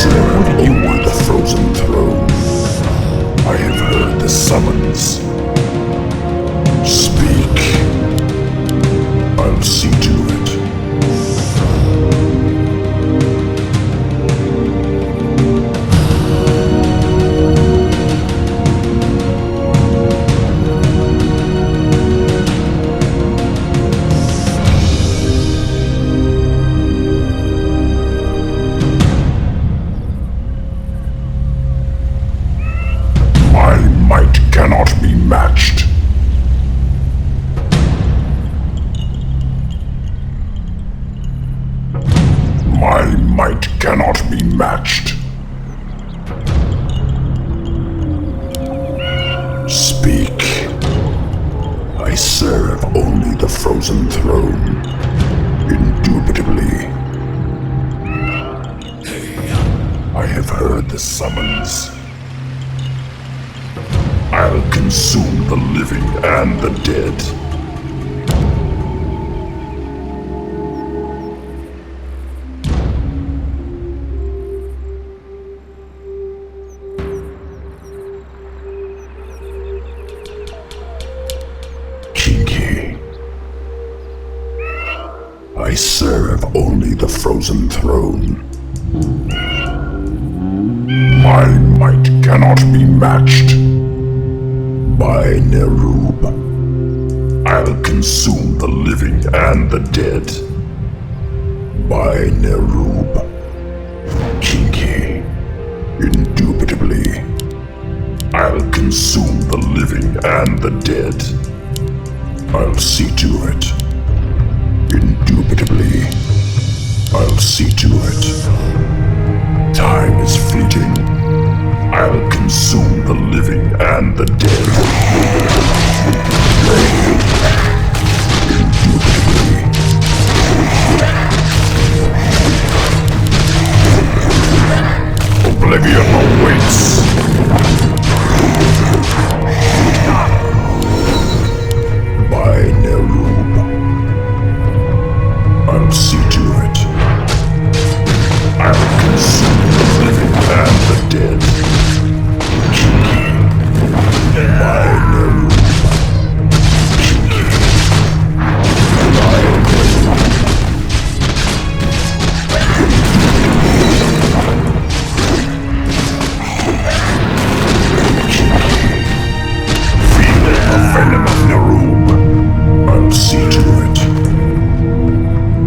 serve only the frozen throne. I have heard the summons. Speak. I'll see to it. My might cannot be matched. My might cannot be matched. Speak. I serve only the frozen throne. Indubitably. I have heard the summons. I'll consume the living and the dead. Kinky. I serve only the frozen throne. My might cannot be matched. By Nerub, I'll consume the living and the dead. By Nerub, Kinky, indubitably, I'll consume the living and the dead. I'll see to it. Indubitably, I'll see to it. Time is fleeting. I'll consume the living and the dead. Oblivion awaits. By Nerub, I'll see to it. I'll consume the living and the dead. By Nerub. Feel the venom of Nerub. I'll see to it.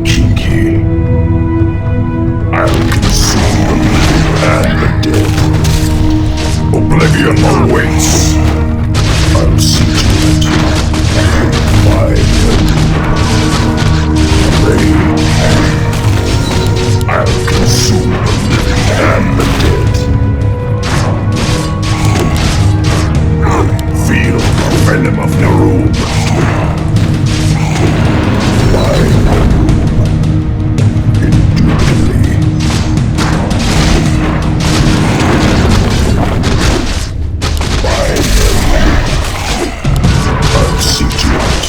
Kinky. I'll consume the living and the dead. Oblivion awaits. I'll see to it. By I'll consume the living and the dead. Feel the venom of Nerub. By indubitably. By I'll see to it.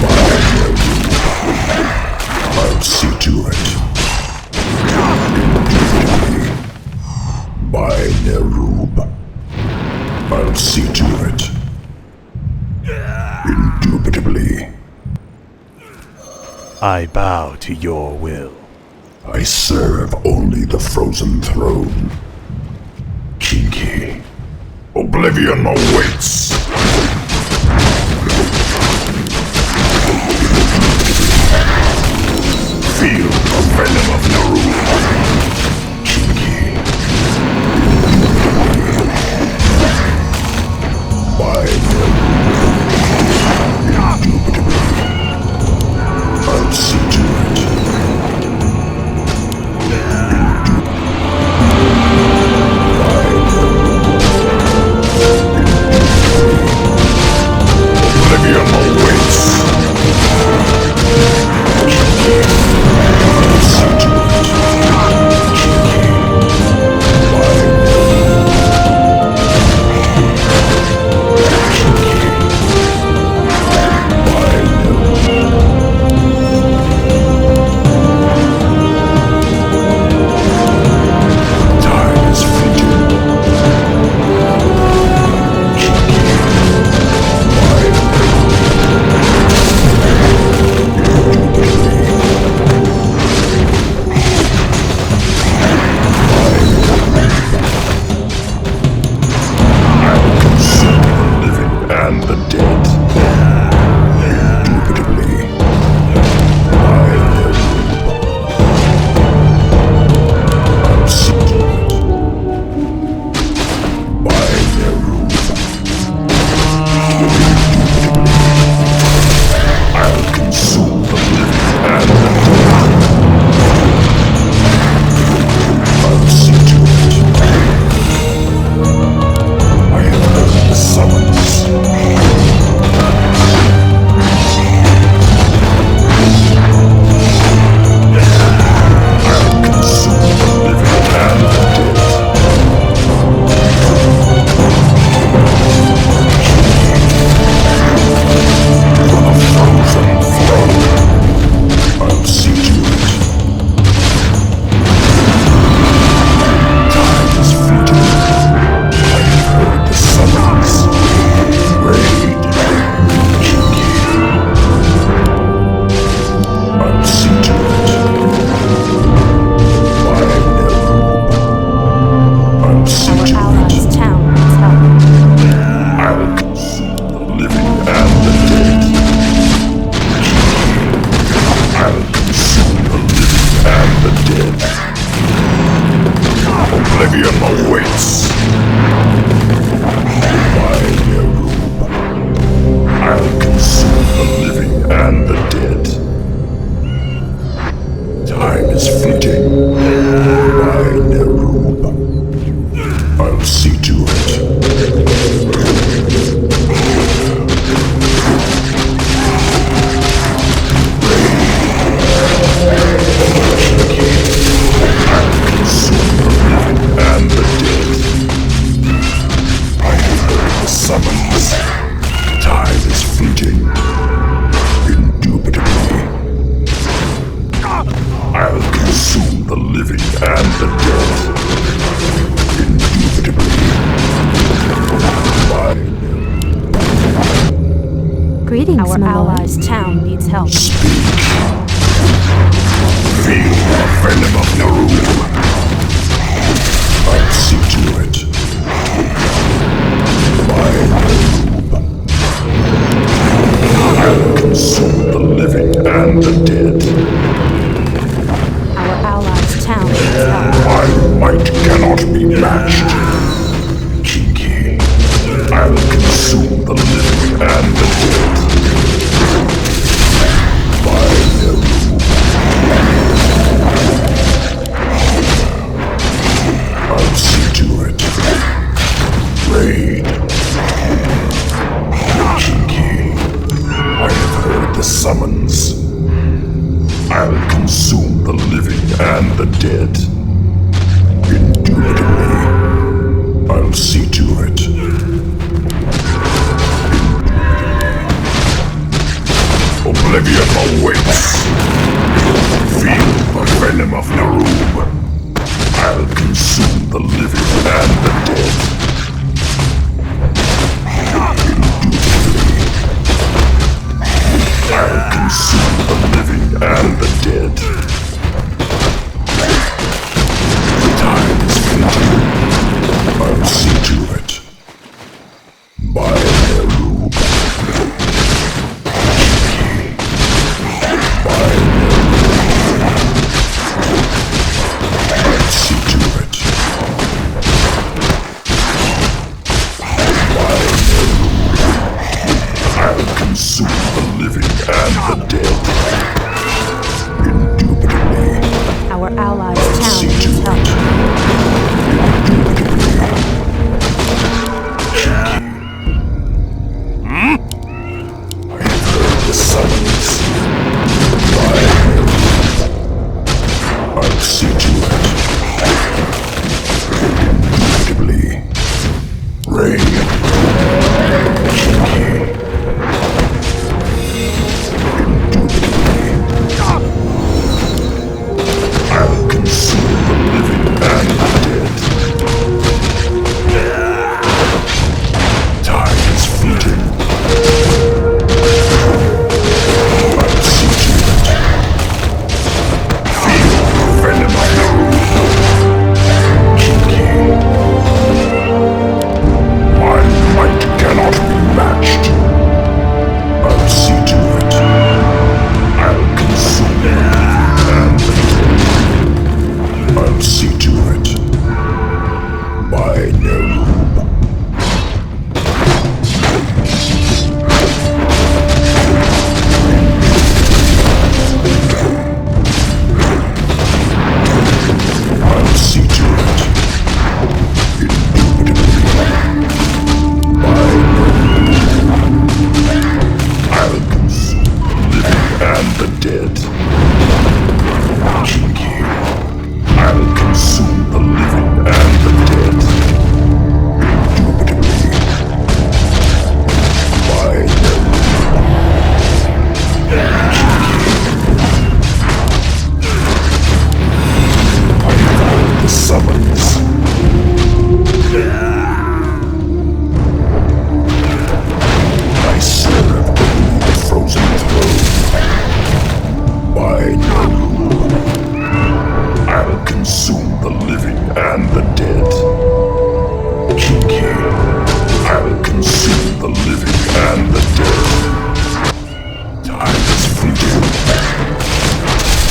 By I'll see to it. Indubitably. By Nerub. I'll see to it. Indubitably. I bow to your will. I serve only the frozen throne. Kinky. Oblivion awaits. Feel the venom of Nerub. Kinky. By indubitably. I'll see to it. Oblivion awaits. I'll see to it. Oblivion awaits. My Nerub, I'll consume the living and the dead. Time is fleeting. My Nerub, I'll see to it. And the dead. I have heard the summons. Time is fleeting. Indubitably. I'll consume the living and the dead. Indubitably. Greetings, our allies' town needs help. Speak. Feel the venom of Nerub. I'll see to it. My Nerub. I'll consume the living and the dead. Our allies' town needs help. My might cannot be matched. Kinky. I'll consume the living and the dead. My Nerub. I'll see to it. Raid. Kinky. I have heard the summons. I'll consume the living and the dead. Indubitably. I'll see to it. Oblivion awaits. Feel the venom of Nerub. I'll consume the living and the dead. Indubitably. I'll consume the living and the dead. Time is fleeting. I'll see to it. My Nerub. My Nerub. I'll see to it. My Nerub. I'll consume the living and the dead. Indubitably. Our allies' I'll town see needs to help. it. Indubitably. I have heard the summons. My Nerub. I'll see to it. Indubitably. Rain. Kinky. I'll consume the living and the dead. Time is fleeting. I'll see to it. Feel the venom of Nerub. Kinky. My might cannot be matched. I'll see to it. I'll consume the living and the dead. I'll see to it. My Nerub. I'll see to it. Indubitably. My Nerub. I'll consume the living and the dead. Kinky. I'll consume the living and the dead. Indubitably. My Nerub. I have heard the summons. I serve the frozen throne. My Nerub. I'll consume the living and the dead. Kinky. I'll consume the living and the dead. Time is fleeting.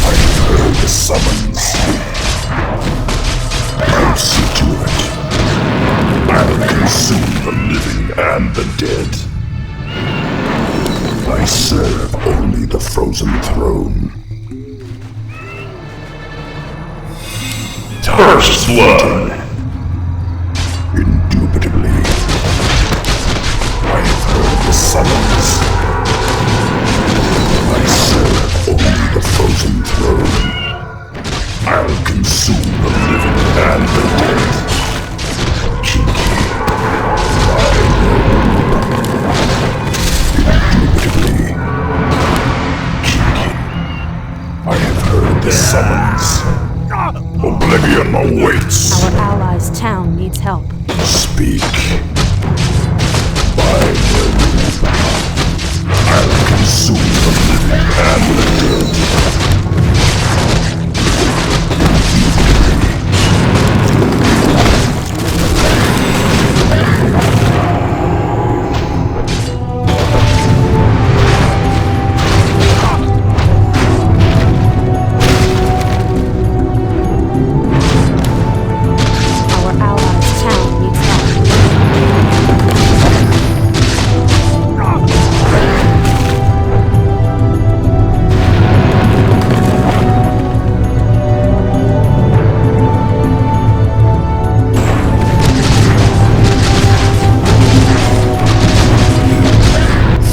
I have heard the summons. I'll see to and the dead. I serve only the frozen throne. First blood! Indubitably. I have heard the summons. I serve only the frozen throne. I'll consume the living and the dead. Kinky. Indubitably. Kinky. I have heard the summons. Oblivion awaits. Our allies' town needs help. Speak. By Nerub, I'll consume the living and the dead. Our allies' town needs help.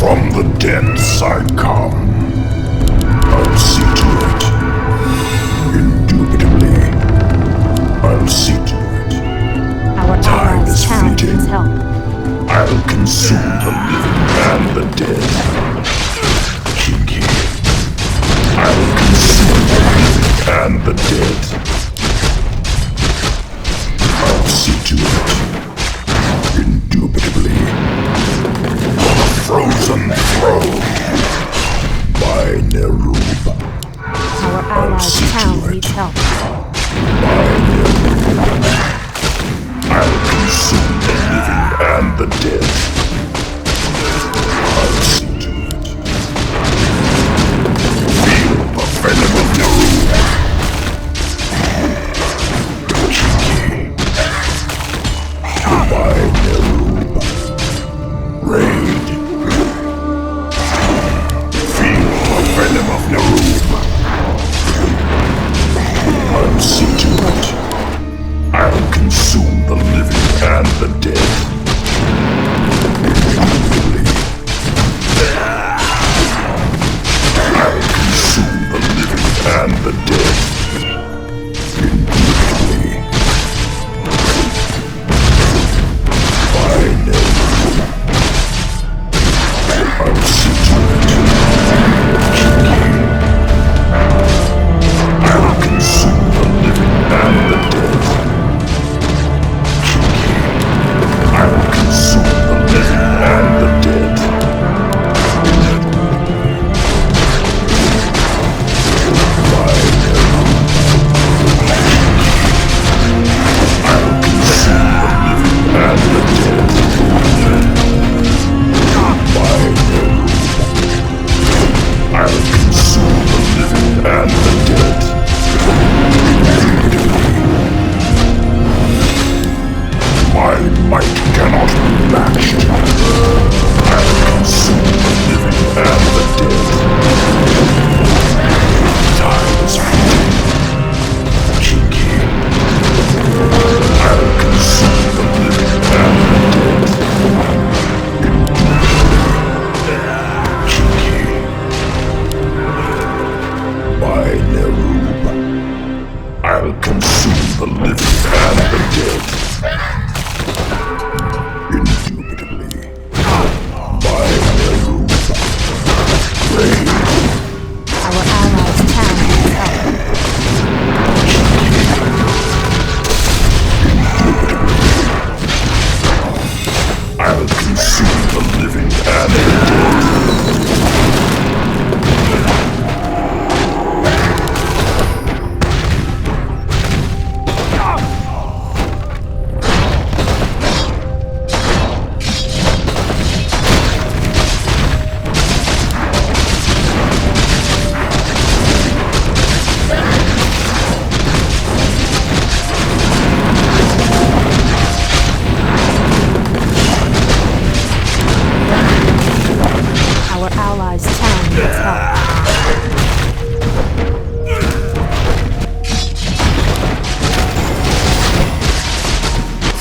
From the depths I come. I'll see to it. Indubitably. I'll see to it. Our Time allies' is town fleeting. needs help. I'll consume the living and the dead. Kinky. I'll consume the living and the dead. I'll see to it. Indubitably. For the frozen throne. By Nerub. Our allies' see to town it. needs help. By Nerub. I'll consume the living and the dead. I'll see to it. Feel the venom of Nerub. Kinky. By Nerub. Raid. Feel the venom of Nerub. I'll see to it. I'll consume the living and the dead. Indubitably. I'll consume the living and the dead. Indubitably. By Nerub. I'll see to it. Kinky. I'll consume the living and the dead. I'll consume the living and the dead. By Nerub. I'll consume the living and the dead. By Nerub. I'll consume the living and the dead. My might cannot be matched. I'll consume the living and the dead. Time is fleeting. Kinky. I'll consume the living and the dead. Kinky. By Nerub. I'll consume the living and the dead. Indubitably. By Nerub. Raid. Our allies' town needs help. I'll consume the living and the dead.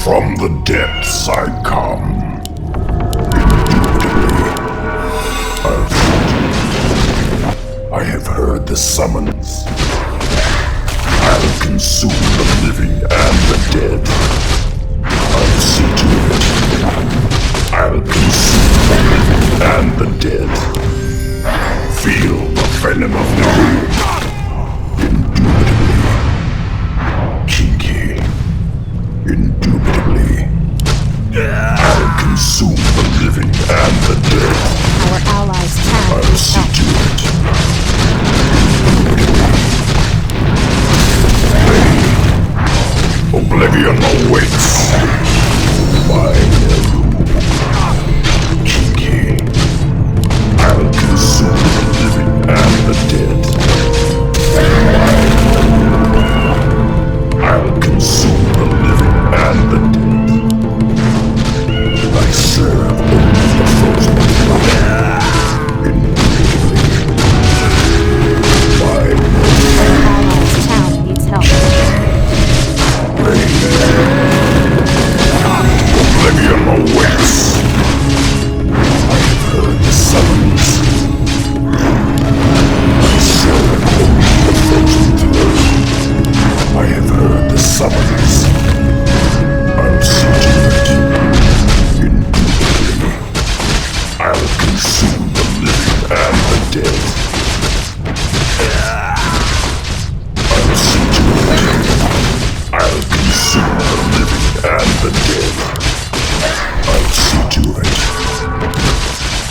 From the depths I come. I have heard the summons. I'll consume the living and the dead. I'll see to it. I'll consume the living and the dead. Feel the venom of Narubian. Indubitably. Kinky. Indubitably. I'll consume the living and the dead. Our allies' town I'll needs see help. to it. Oblivion awaits. By Neru. Kinky. I'll consume the living and the dead. I'll consume the living and the dead. I serve only the frozen fire. Indubitably. By Our allies' town needs help. Oblivion awaits. I have heard the summons. I serve only the frozen throne. I have heard the summons. I'll see to it. Indubitably. I'll consume the living and the dead. I'll see to it. I'll consume the living and the dead. I'll see to it.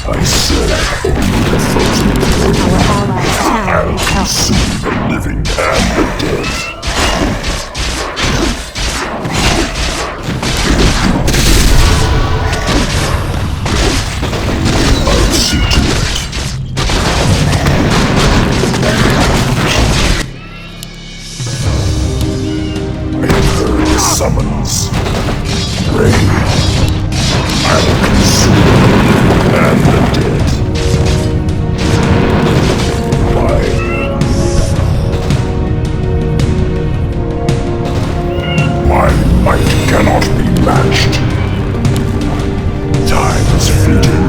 I serve only the frozen throne. Our allies' town I'll needs help. consume the living and the dead. I'll see to it. I have heard the summons. Rain. I'll consume the living and the dead. Why? My might cannot be matched. Time is fleeting.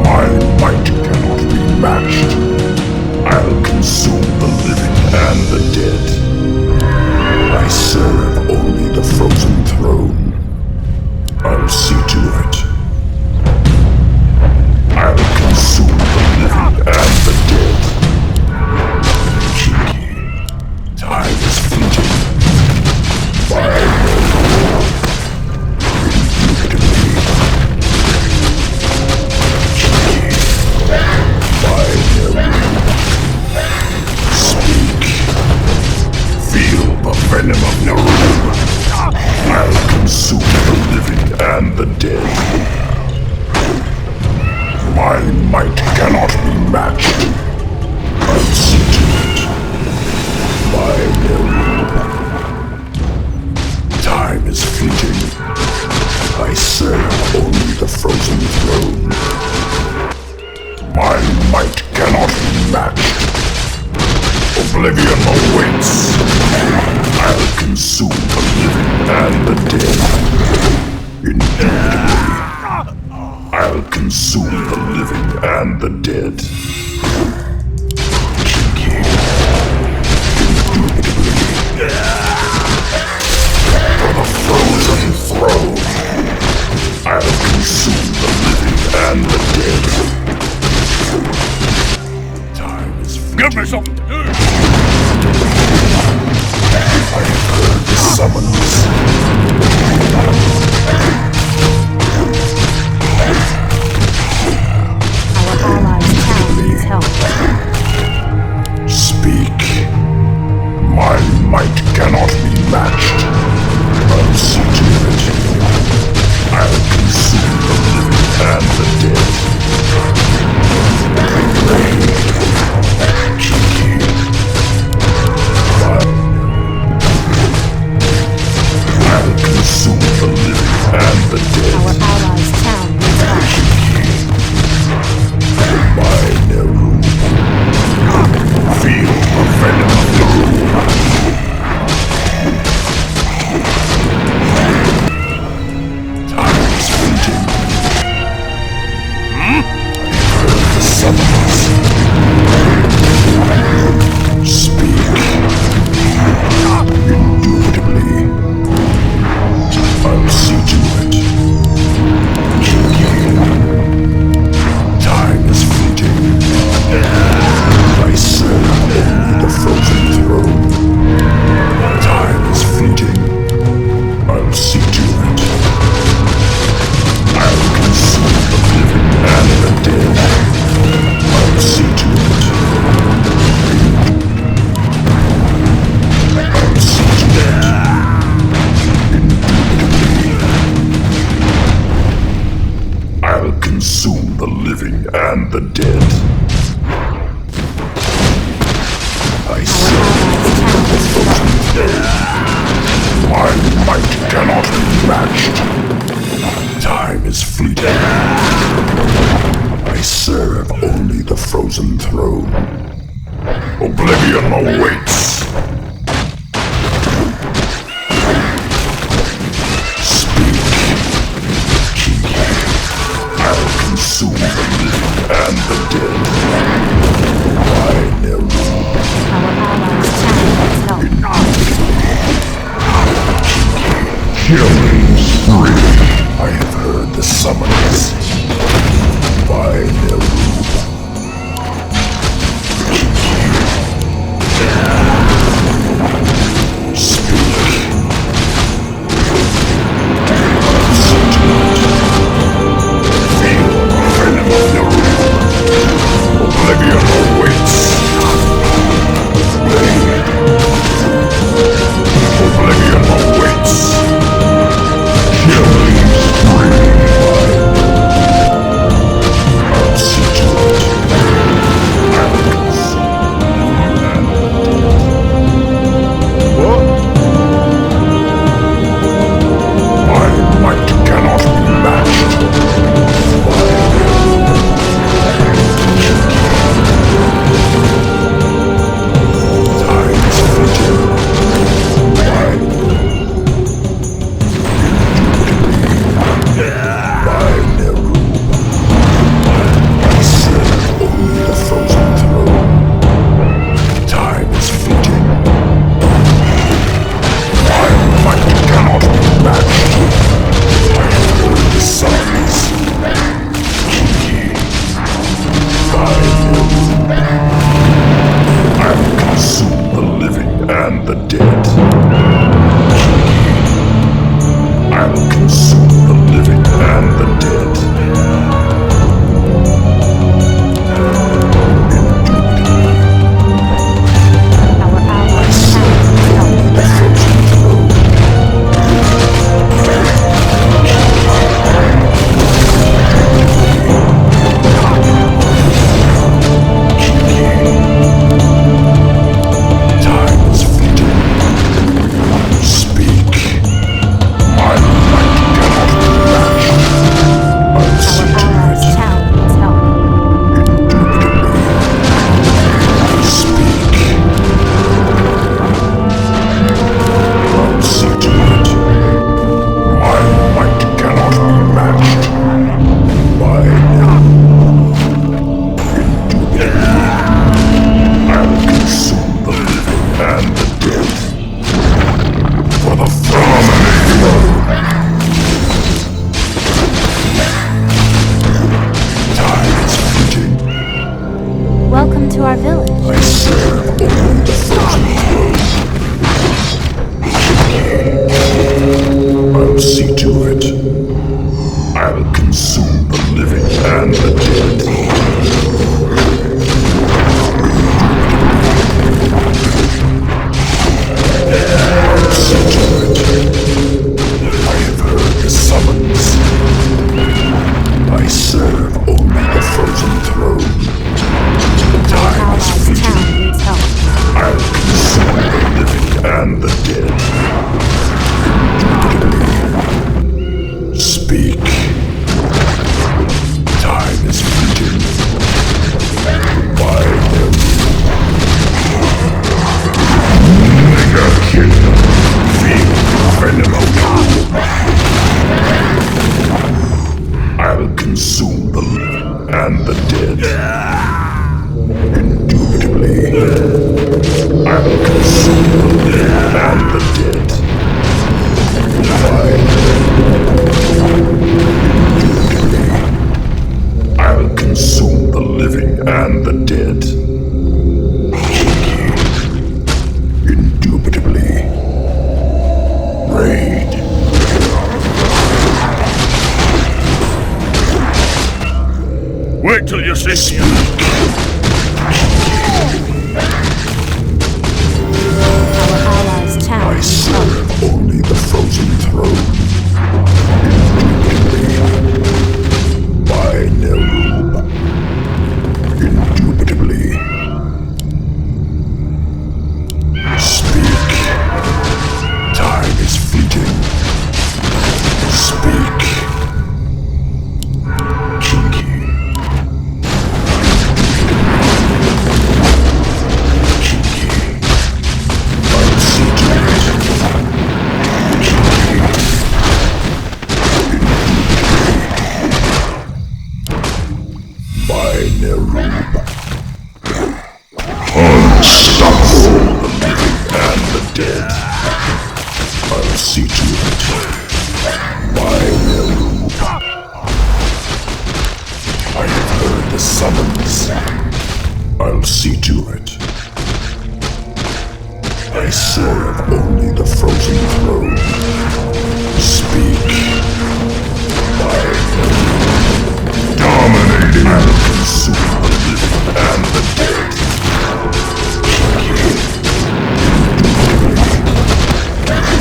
My might cannot be matched. I'll consume the living and the dead. I serve only the frozen throne. I'll see to it. I'll consume the living and the dead. Cheeky. Time is fleeting. By indubitably. Cheeky. By speak. Feel the venom of Narubian. I'll consume the living and the dead. My might cannot be matched. I'll see to it. By time is fleeting. I serve only the frozen throne. My might cannot be matched. Oblivion awaits. I'll consume the living and the dead. Indubitably. I'll consume the living and the dead. Kinky. Indubitably. For the frozen throne. I'll consume the living and the dead. Time is fleeting. Give me something to do! I have heard the summons. Our allies' town needs help. Speak. My might cannot be matched. I'll see to it. I'll consume the living and the dead. Rain. Cheeky. I'll consume living and the dead. I serve the frozen throne. My might cannot be matched. Time is fleeting. I serve only the frozen throne. Oblivion awaits. Speak, King. I'll consume the living and the dead. By Neru. Our allies' town needs help. Killing spree. I have heard the summons. By Neru. Welcome to our village. I serve only the frozen throne. I'll see to it. I'll consume the living and the dead. I'll see to it. I have heard the summons. I serve only the frozen throne. Time is fleeting. I'll consume the living and the dead. Speak. Time is fleeting. By them. Mega kingdom. Feel venom. I'll consume the living and the dead. Indubitably. I'll consume the living and the dead. Indubitably. I'll consume the living and the dead. Indubitably. Raid. Wait till you see me. Our allies' town I needs serve help. only the frozen throne. Indubitably. By Nerub. Nerub. Unstoppable, the living and the dead. I'll see to it. By Nerub. I have heard the summons. I'll see to it. I serve only the frozen throne. Speak. By dominating, I'll consume the living and the dead.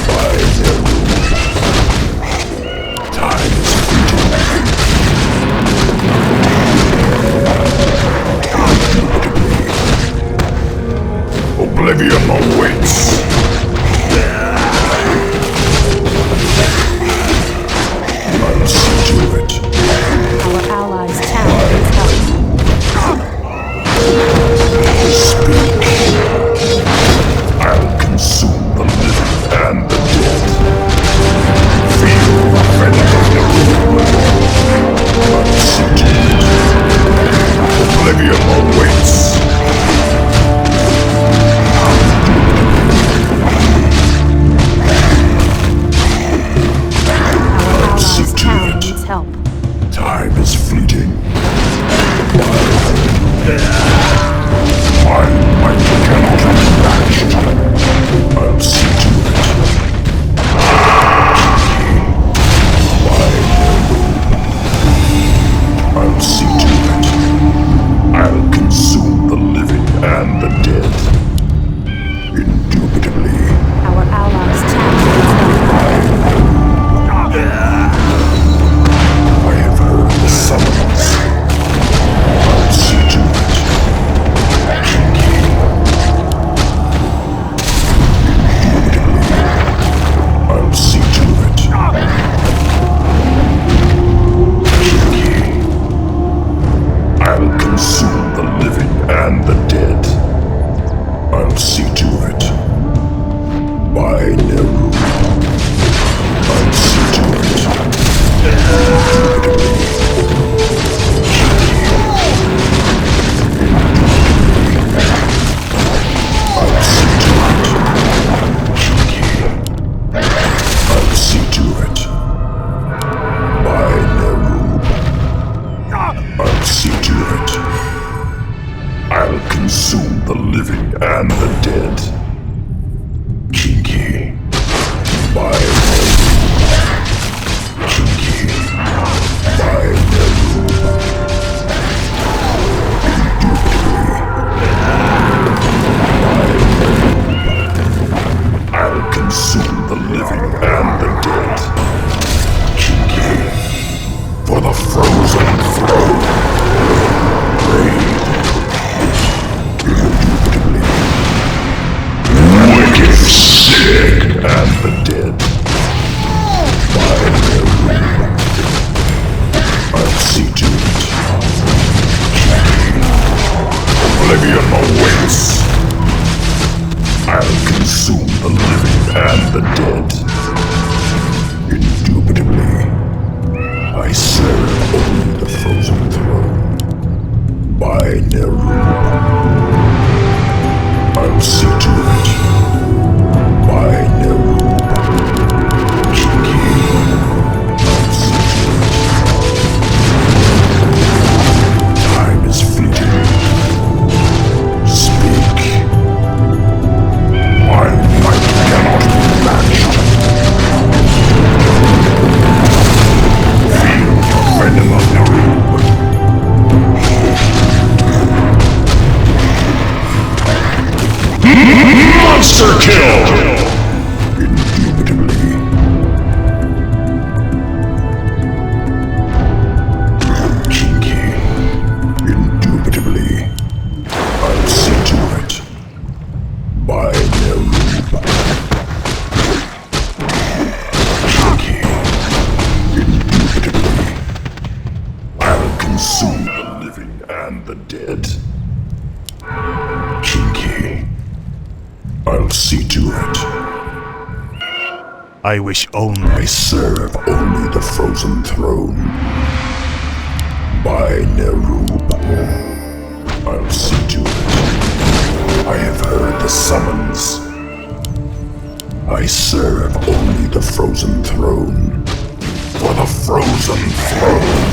By their rule. Time is fleeting. Oblivion awaits. I'll see to it. Our allies' town is held. Speak. I'll consume the living and the dead. Feel the venom of the room. I'll see to it. Oblivion awaits. Our allies' town needs help. Time is fleeting. My might cannot be matched. I'll see to it. I'll see to it. I'll consume the living and the dead. Indubitably. Our allies' town needs help. I have heard the summons. I'll see to it. I'll see to it. I'll consume the living and the dead. I'll see to it. By Nerub. I'll see to it. I'll see to it. I'll see to it. By Nerub. I'll see to it. I'll consume the living and the dead. Kinky. By Nerub. Kinky. By Nerub. I'll consume the living and the dead. Kinky. For the frozen throne. Raid. Indubitably. Wicked, sick, and the dead. By their rule. I'll see to it. Oblivion awaits. I'll consume the living and the dead. Indubitably. I serve only the frozen throne. By Nerub. I'll see to it. By Nerub. Kinky. I'll see to it. Time is fleeting. Speak. My might cannot be matched. Feel the venom of Nerub. Monster kill! Indubitably. Kinky. Indubitably. I'll see to it. By Nerub. Kinky. Indubitably. I'll consume the living and the dead. Kinky. I'll see to it. I wish only. I serve only the frozen throne. By Nerub. I serve only the frozen throne. For the frozen throne,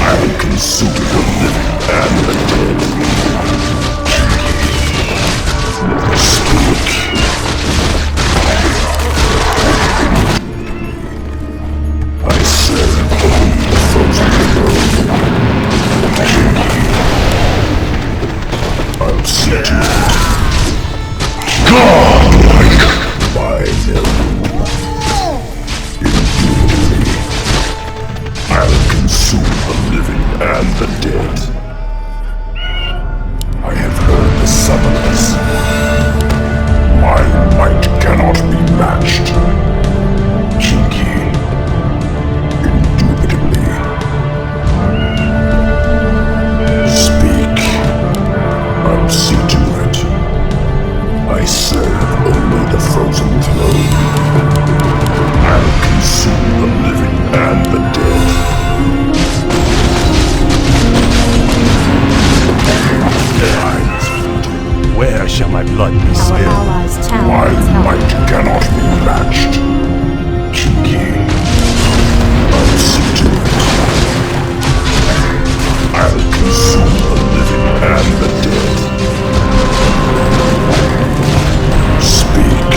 I'll consume the living and the dead. Speak. I serve only the frozen throne. I'll see to it. Godlike! My will. Indubitably, I'll consume the living and the dead. I have heard the summons. My might cannot be matched. Chinky. Indubitably. Speak. I'll see to it. I serve only the frozen throne. I'll consume the living and the dead. Where shall my blood be Our spilled? allies' town My needs help. might cannot be matched. Chinky. I'll see to it. I'll consume the living and the dead. Speak.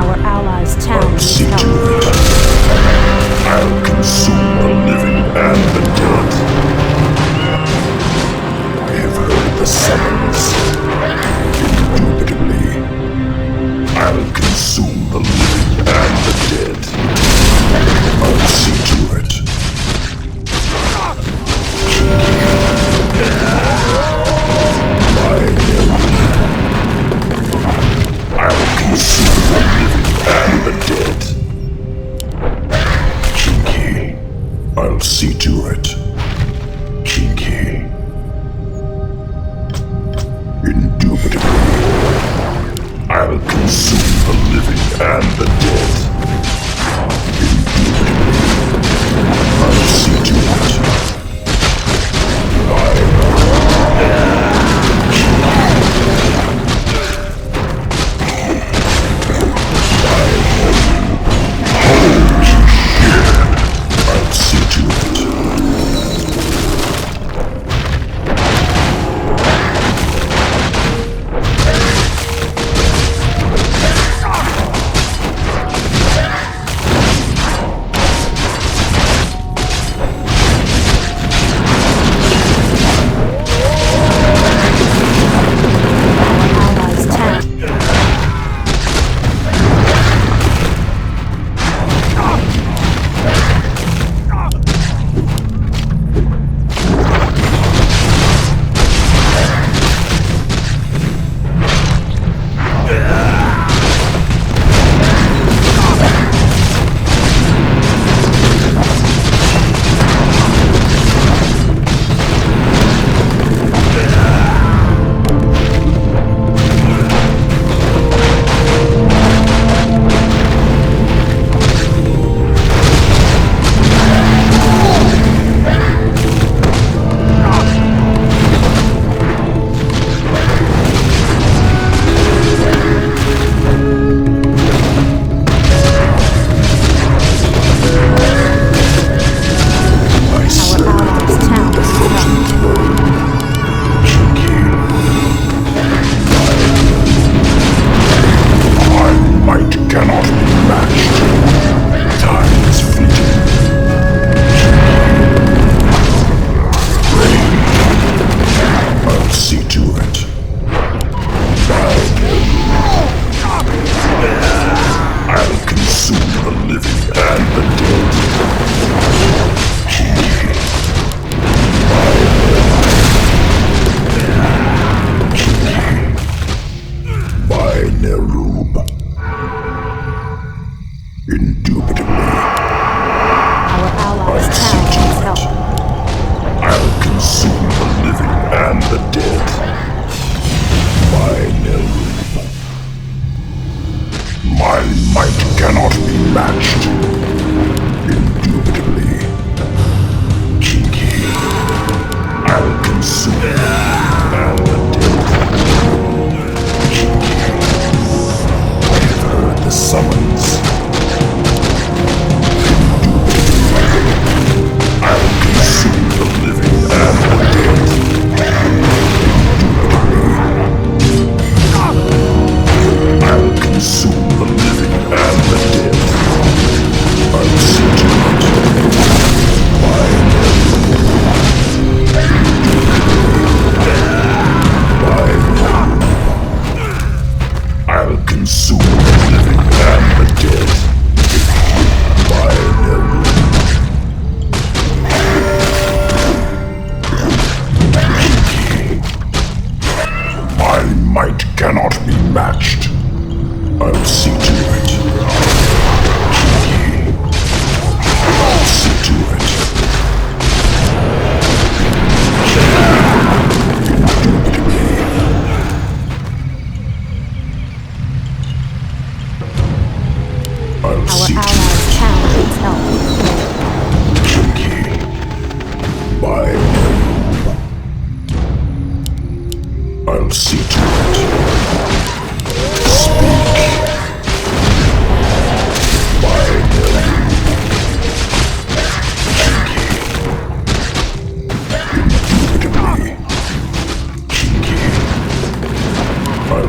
Our allies' town I'll needs see to help. it. I'll consume the living and the dead. I have heard the summons. Indubitably, I'll consume the living and the dead. I'll see to it. My will. I'll consume the living and the dead. Chinky, I'll see to it. Chinky. Indubitably, I'll consume the living and the dead. Indubitably, I'll see to it. I'll see to it. Our allies' town.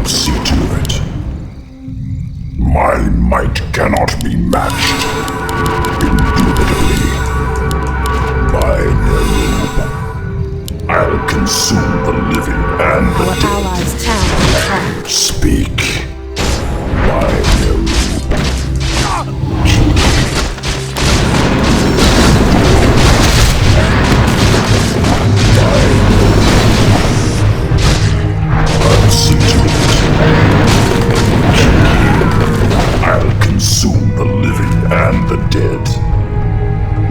I'll see to it. My might cannot be matched. Indubitably. By Nerub, I'll consume the living and the Our dead. allies' town needs help. Speak. By Nerub. I'll see to it. I'll consume the living and the dead.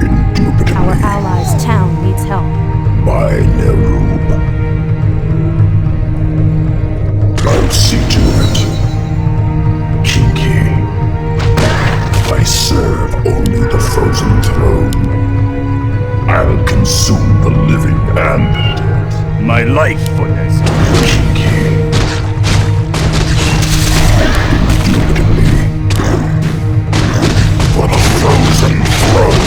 Indubitably. Our allies' town needs help. By Nerub. I'll see to it. Kinky. I serve only the frozen throne. I'll consume the living and the dead. My life for this. Kinky. Indubitably. For the frozen throne.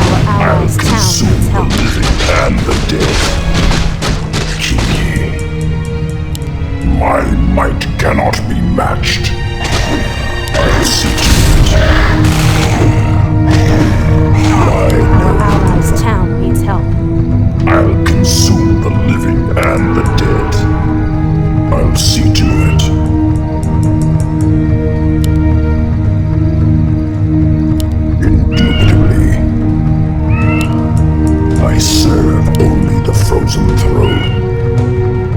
Our I'll allies' town consume needs the help. living and the dead. Kinky. My might cannot be matched. I'll see to it. Our allies' town needs help. I'll consume the living and the dead. I'll see to it. Indubitably. I serve only the frozen throne.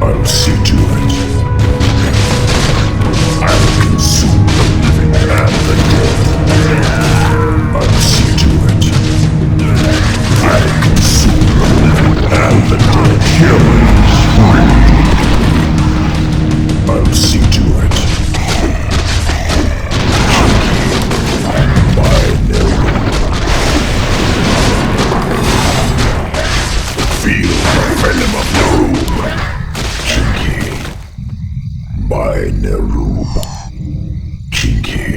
I'll see to it. I'll consume the living and the dead. I'll see to it. I'll consume the living and the dead. Humans. I'll see to it. By Nerub. Feel the venom of Nerub. Kinky. By Nerub. Kinky.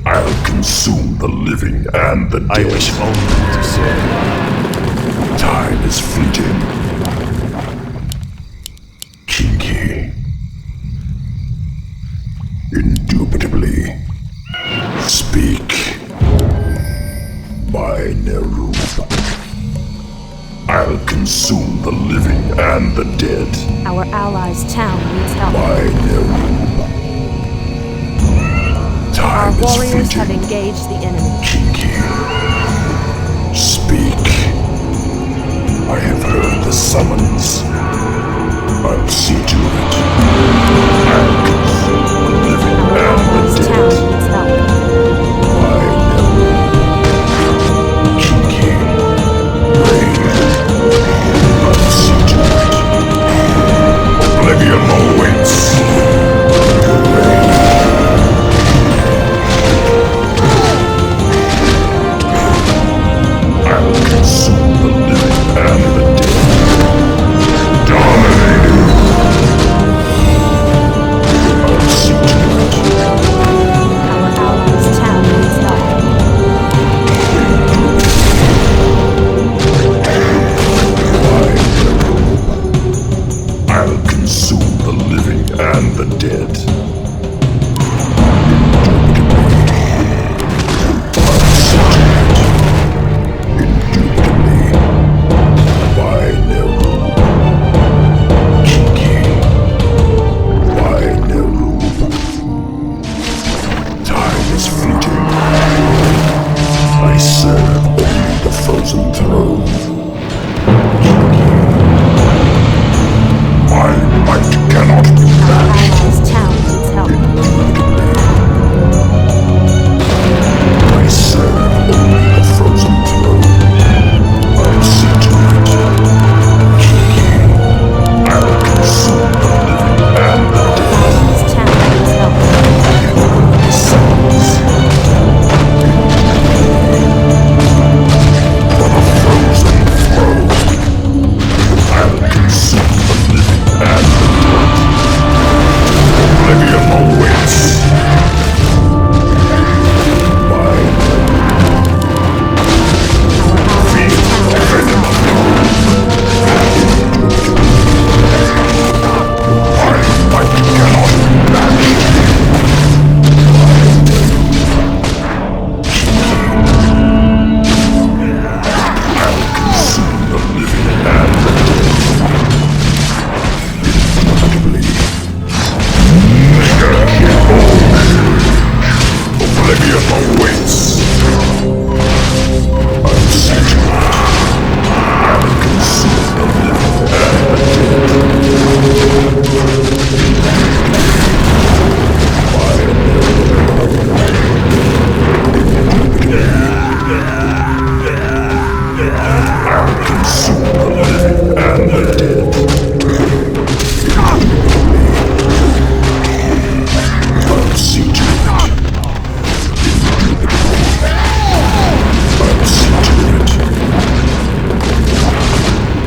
I'll consume the living and the dead. I wish only to serve. Time is fleeting. Kinky. Indubitably. Speak. By Nerub. I'll consume the living and the dead. Our allies' town needs help. By Nerub. Our Time is warriors have fleeting. engaged the enemy. Kinky. Speak. I have heard the summons. I'll see to it. I'll consume the living Our and allies' the town dead. needs help. By Nerub. Kinky. Rain. I'll see to it. Oblivion awaits. Rain. I'll consume the living and the dead. I'll see to it. I'll see to it.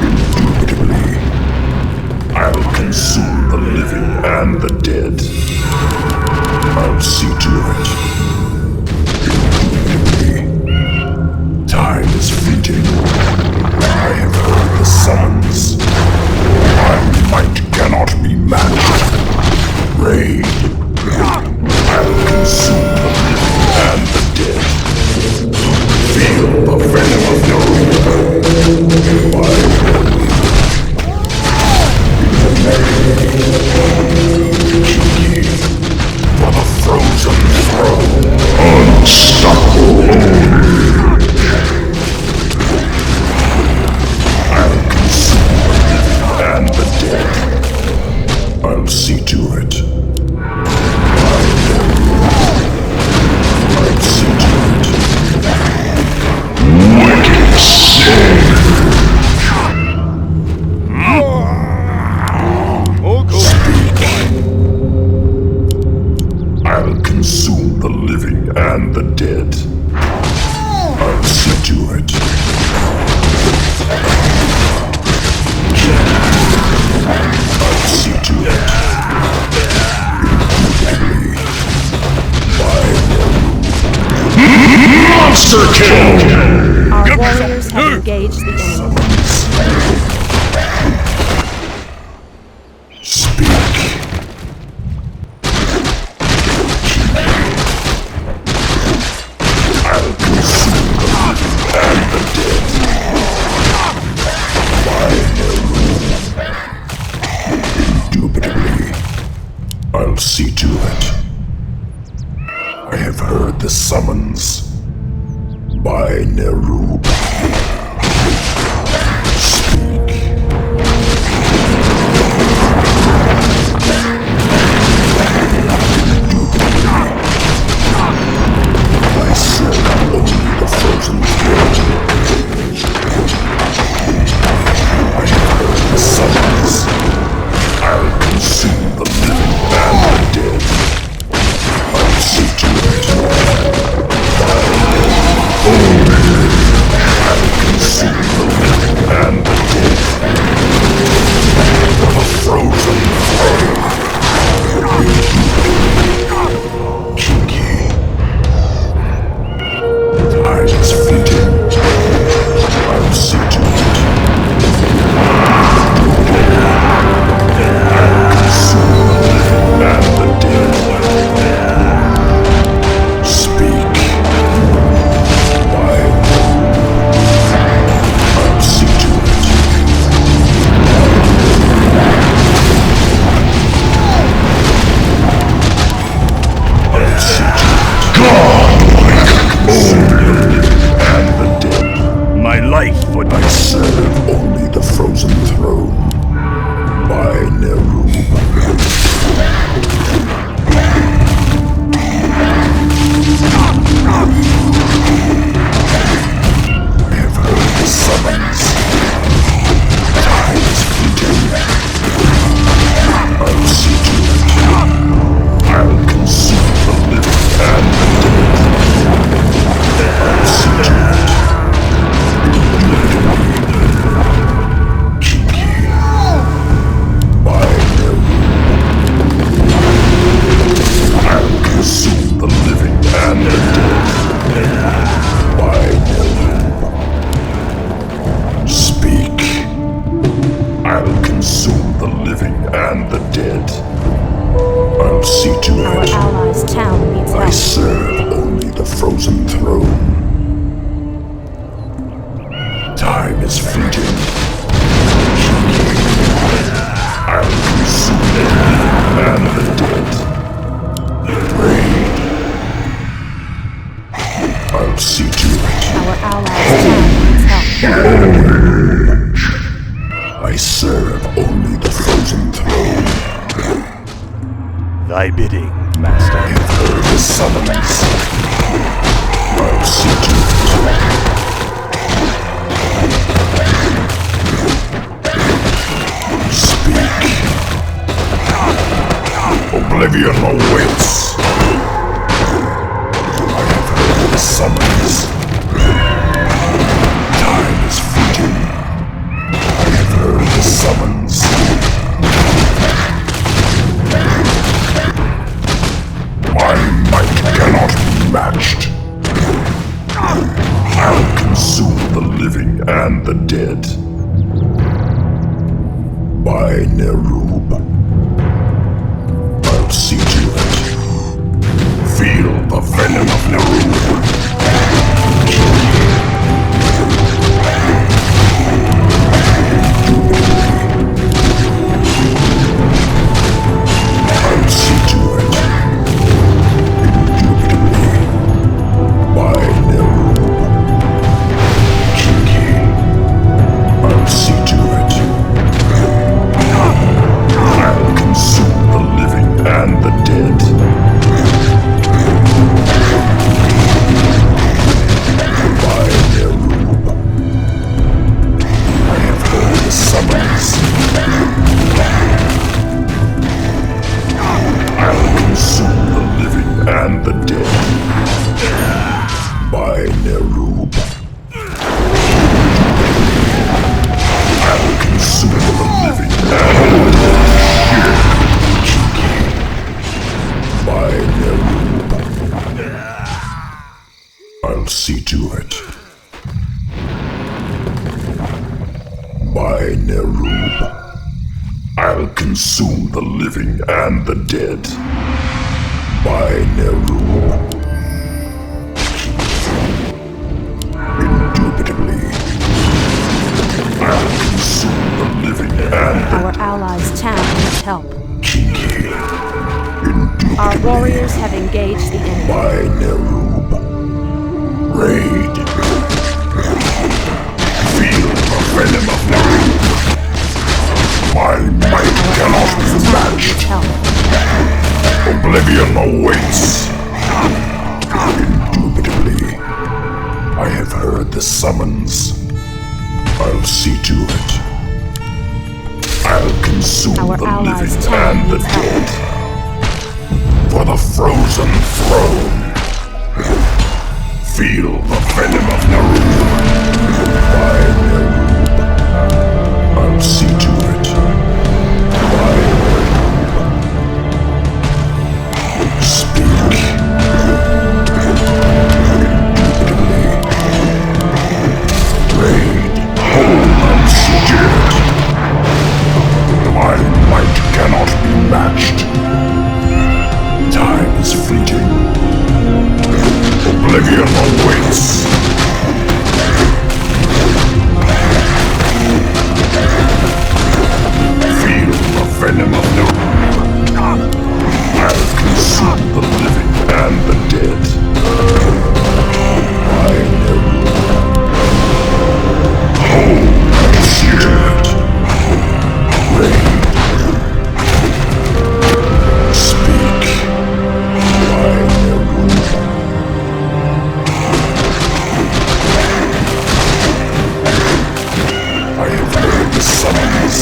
Indubitably. I'll consume the living and the dead. I'll see to it. Indubitably. Time is fleeting. I have heard the summons. My might cannot be matched. Raid. I'll consume the living and the dead. Feel the venom of Nerubian. For the frozen throne. Unstoppable. I'll consume the living and the dead. I'll see to it. I'll see to it. Wicked sin! Speak. I'll consume the living and the dead. I'll see to it. I'll see to it. Monster kill! Our warriors have engaged the enemy. Speak. I'll consume the living and the dead. By Indubitably. I'll see to it. I have heard the summons. By Nerubian. Speak. I serve only the frozen throne. I have heard the summons. I'll consume the living and the dead. I'll see to it. I'll consume the living and the dead. For the frozen throne. Kinky. Time is fleeting. I'll see to it. I'll consume the living and the dead. Speak. I'll see to it. I'll see to it. Godlike! Only the living and the dead. My life for I serve only the frozen throne. By Nerubian. I have heard the summons. Time is fleeting. I'll see to it. I'll consume the living and the dead. I'll see to it. Kinky. By Nerubian. I'll consume the living and the dead. By Nerubian. Speak. I'll consume the living and the dead. I'll see to Our it. allies' town needs I help. serve only the frozen throne. Time is fleeting. I'll consume the living and the dead. Raid. I'll see to it. Our allies' town needs help. I serve only the frozen throne. thy bidding, master. I've heard the summons. I'll see to it. Oblivion awaits. I have heard the summons. Time is fleeting. I have heard the summons. My might cannot be matched. I'll consume the living and the dead. By Nerub. I'll see to it. Feel the venom of Nerub. I'll see to it. Indubitably. By Nerub. I'll see to it. I'll consume the living and the dead. By Nerub. I have heard the summons. I'll consume the living and the dead. By Nerub. I'll consume the living and the dead. By Nerub. I'll see to it. By Nerub. I'll consume the living and the dead. By Nerub. Indubitably. I'll consume the living and the Our allies' town needs help. Kinky. Indubitably. Our warriors have engaged the enemy. By Nerub. Raid. Feel the venom of Nerub. My might cannot be Needs matched. help. Oblivion awaits. Indubitably. I have heard the summons. I'll see to it. I'll consume Our the allies' living town and the needs help. dead. For the frozen throne. Feel the venom of Nerub. By Nerub. I'll see to it. By Nerub. Speak. Indubitably. Raid. Hold and secure it. My might cannot be matched. Time is fleeting. Oblivion awaits. Feel the venom of Nerub. I'll consume the living and the dead. By Nerub. Hold and secure it. Raid. Speak. By Nerub. I have heard the summons.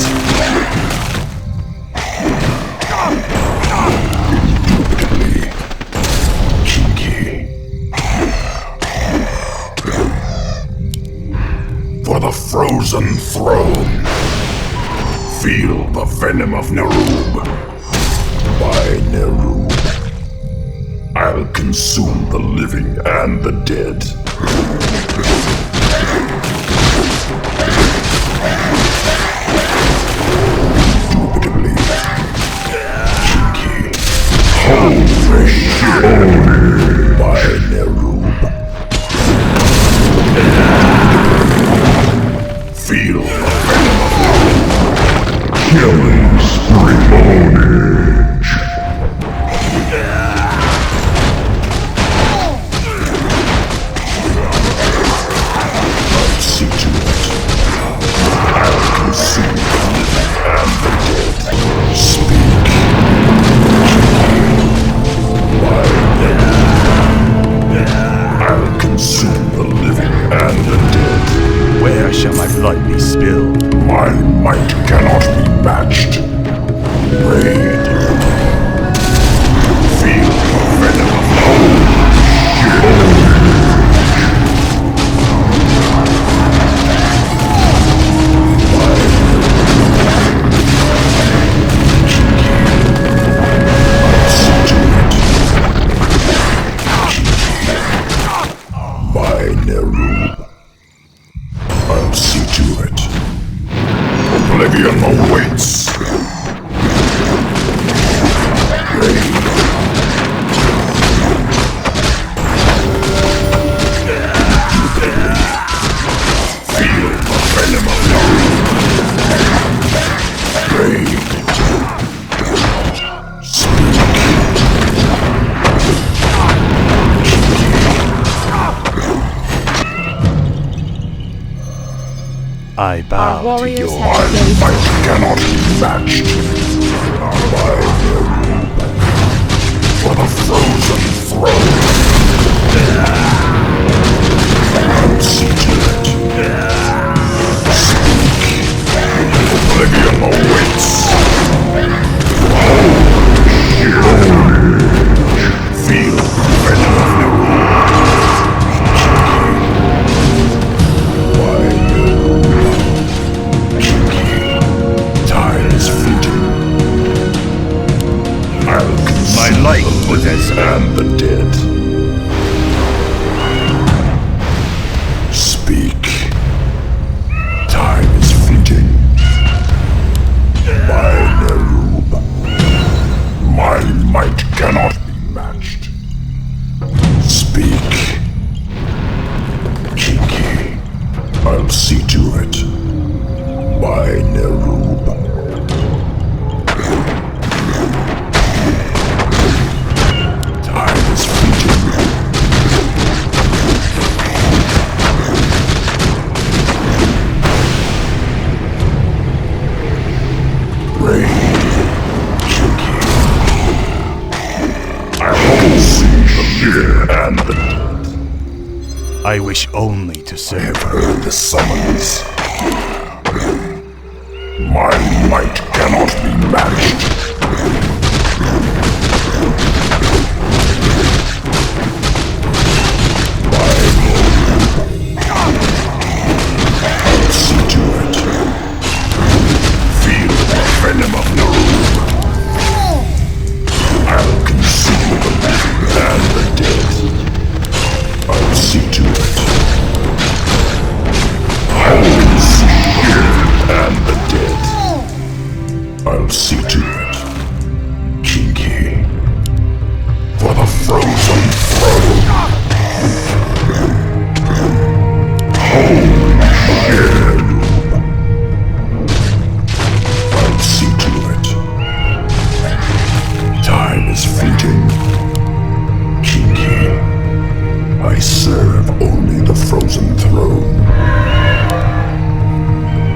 Indubitably. Kinky. For the frozen throne. Feel the venom of Nerub. By Nerub. I'll consume the living and the dead. Indubitably. Kinky. Holy shit. By Nerub. Feel the venom of Nerub. Killing spree. Ownage. I'll see to it. I'll consume the living and the dead. Speak. By Nerub. I'll consume the living and the dead. Where shall my blood be spilled? My might cannot be matched. Raid. Oblivion awaits. Feel the venom of Naru. Raid. I bow Our to warriors your have My might cannot be matched. By for the frozen throne. I'll see to it. Speak. Oblivion awaits. Feel the venom of Naru. Time is fleeting. I'll My life was as and the dead. Speak. Time is fleeting. By Nerub. My might cannot be matched. Speak. Kinky. I'll see to it. By Nerub. Time is fleeting. Raid. Kinky. I will see the living and the dead. I wish only to I serve. have heard the summons. My might cannot be matched. I'll see to it. Feel the venom of Naru. I'll consume the living and the dead. I'll see to it. I'll see the living and the dead. I'll see to it. Kinky. For the frozen throne. I'll see to it. Time is fleeting. Kinky. I serve only the frozen throne.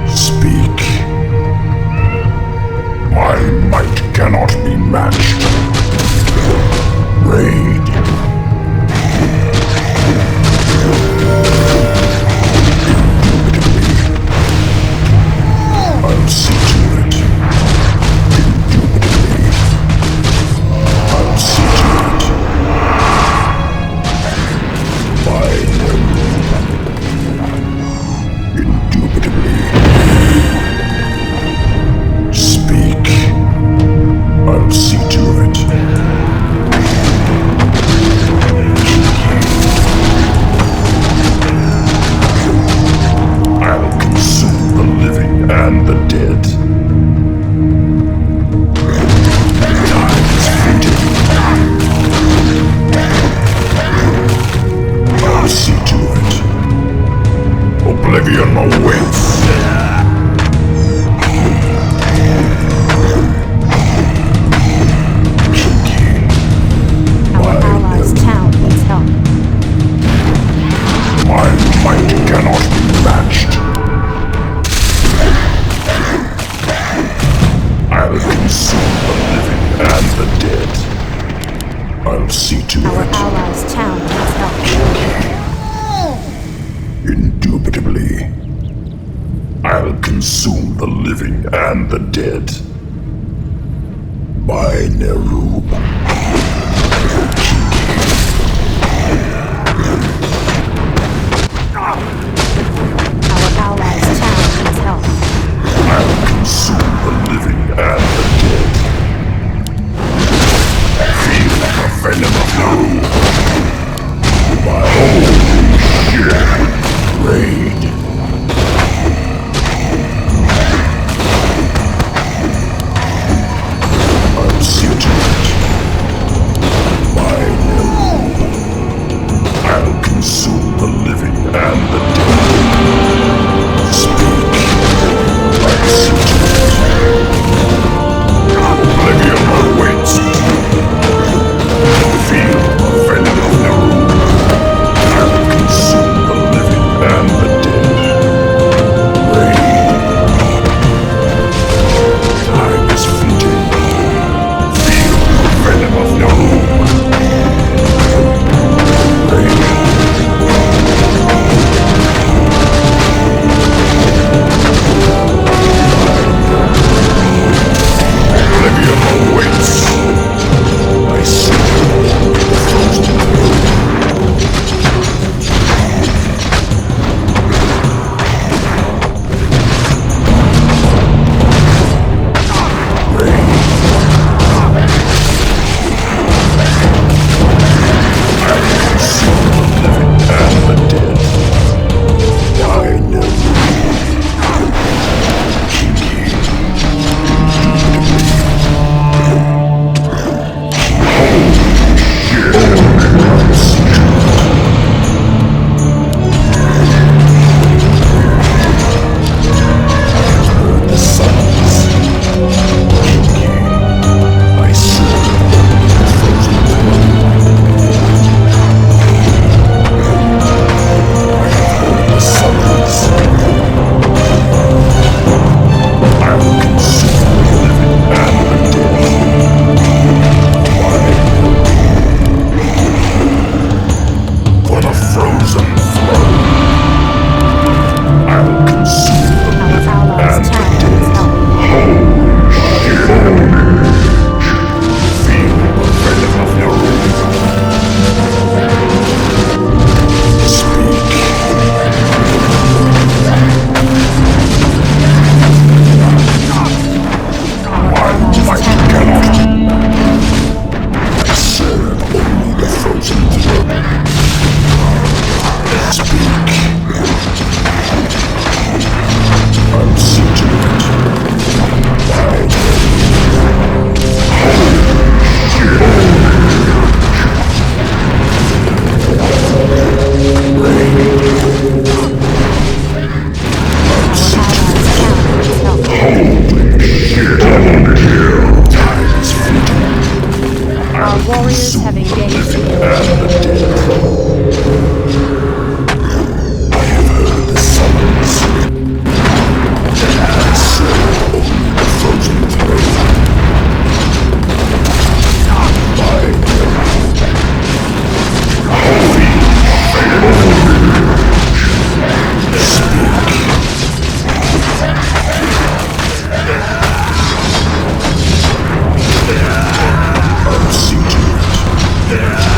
Speak. My might cannot be matched. Raid. I'll see to it. Indubitably. I'll see to it. By indubitably. Speak. I'll see to it. I'll consume the living and the dead. Time is fleeting. I'll see to it. Oblivion awaits. Our allies' town needs help. My might cannot be matched. I'll consume the living and the dead. I'll see to Our it. allies' town needs help. Indubitably. I'll consume the living and the dead. By Nerub. Our allies' town needs help. I'll consume the living and the dead. Feel the venom of Naru. My holy shit. Raid. I'll see to it.